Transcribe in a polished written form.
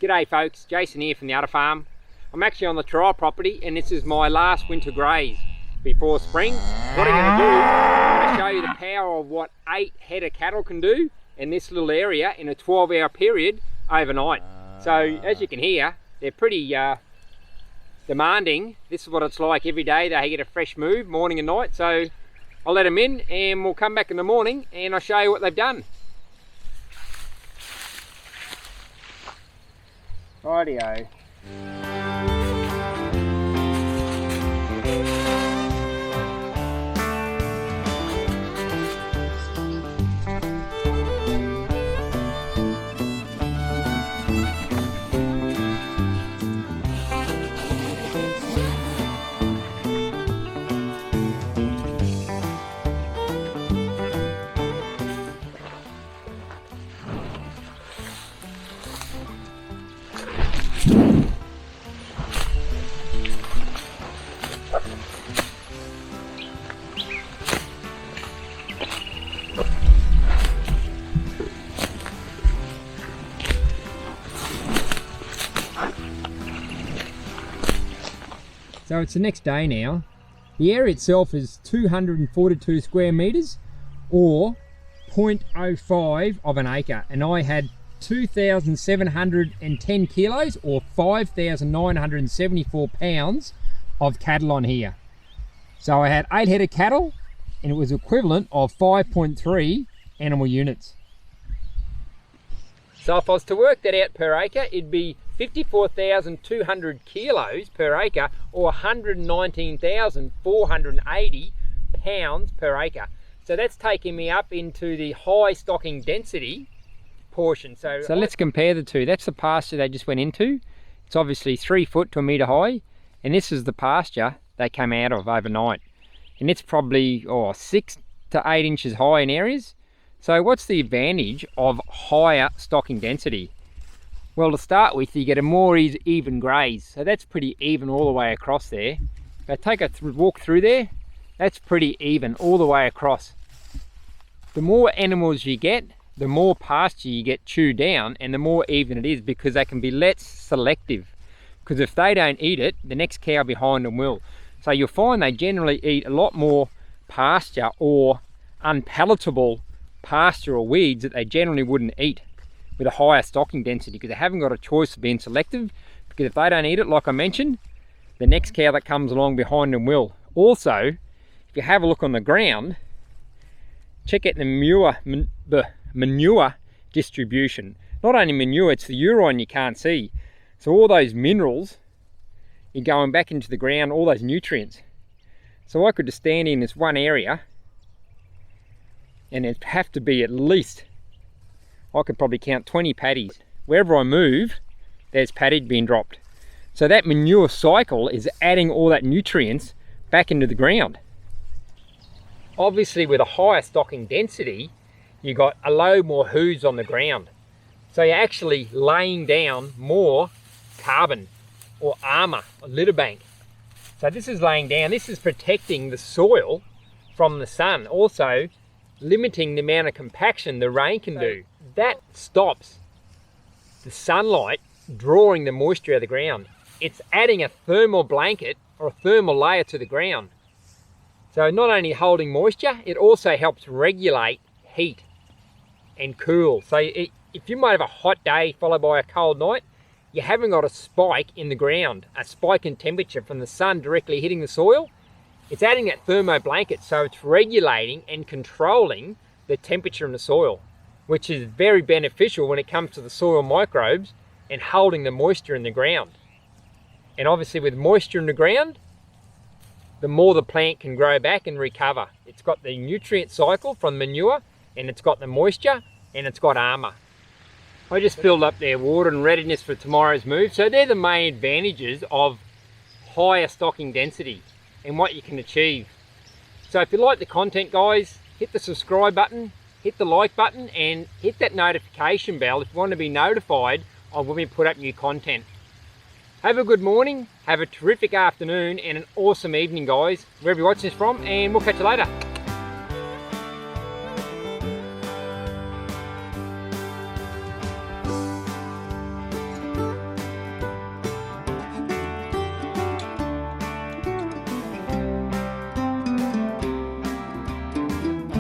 G'day folks, Jason here from the Udderfarm. I'm actually on the trial property and this is my last winter graze before spring. What I'm going to do, I'm going to show you the power of what 8 head of cattle can do in this little area in a 12-hour period overnight. So as you can hear, they're pretty demanding. This is what it's like every day. They get a fresh move morning and night. So I'll let them in and we'll come back in the morning and I'll show you what they've done. Rightio. So it's the next day now. The area itself is 242 square meters or 0.05 of an acre, and I had 2,710 kilos or 5,974 pounds of cattle on here. So I had 8 head of cattle and it was equivalent of 5.3 animal units. So if I was to work that out per acre, it'd be 54,200 kilos per acre or 119,480 pounds per acre. So that's taking me up into the high stocking density portion. So let's compare the two. That's the pasture they just went into. It's obviously 3 foot to a metre high, and this is the pasture they came out of overnight. And it's probably 6 to 8 inches high in areas. So what's the advantage of higher stocking density? Well, to start with, you get a more even graze. So that's pretty even all the way across there. If I take a walk through there, that's pretty even all the way across. The more animals you get, the more pasture you get chewed down and the more even it is, because they can be less selective. Because if they don't eat it, the next cow behind them will. So you'll find they generally eat a lot more pasture or unpalatable pasture or weeds that they generally wouldn't eat with a higher stocking density, because they haven't got a choice of being selective, because if they don't eat it, like I mentioned, the next cow that comes along behind them will. Also, if you have a look on the ground, check out the manure distribution. Not only manure, it's the urine you can't see. So all those minerals are going back into the ground, all those nutrients. So I could just stand in this one area and it'd have to be at least, I could probably count 20 paddies. Wherever I move, there's paddy being dropped. So that manure cycle is adding all that nutrients back into the ground. Obviously with a higher stocking density, you got a load more hooves on the ground. So you're actually laying down more carbon or armour, a litter bank. So this is laying down, this is protecting the soil from the sun. Also limiting the amount of compaction the rain can do. That stops the sunlight drawing the moisture out of the ground. It's adding a thermal blanket or a thermal layer to the ground. So not only holding moisture, it also helps regulate heat and cool. So if you might have a hot day followed by a cold night, you haven't got a spike in the ground, a spike in temperature from the sun directly hitting the soil. It's adding that thermo blanket, so it's regulating and controlling the temperature in the soil, which is very beneficial when it comes to the soil microbes and holding the moisture in the ground. And obviously with moisture in the ground, the more the plant can grow back and recover. It's got the nutrient cycle from manure, and it's got the moisture, and it's got armour. I just filled up their water and readiness for tomorrow's move. So they're the main advantages of higher stocking density and what you can achieve. So if you like the content, guys, hit the subscribe button, hit the like button, and hit that notification bell if you want to be notified of when we put up new content. Have a good morning, have a terrific afternoon, and an awesome evening, guys, wherever you're watching this from, and we'll catch you later.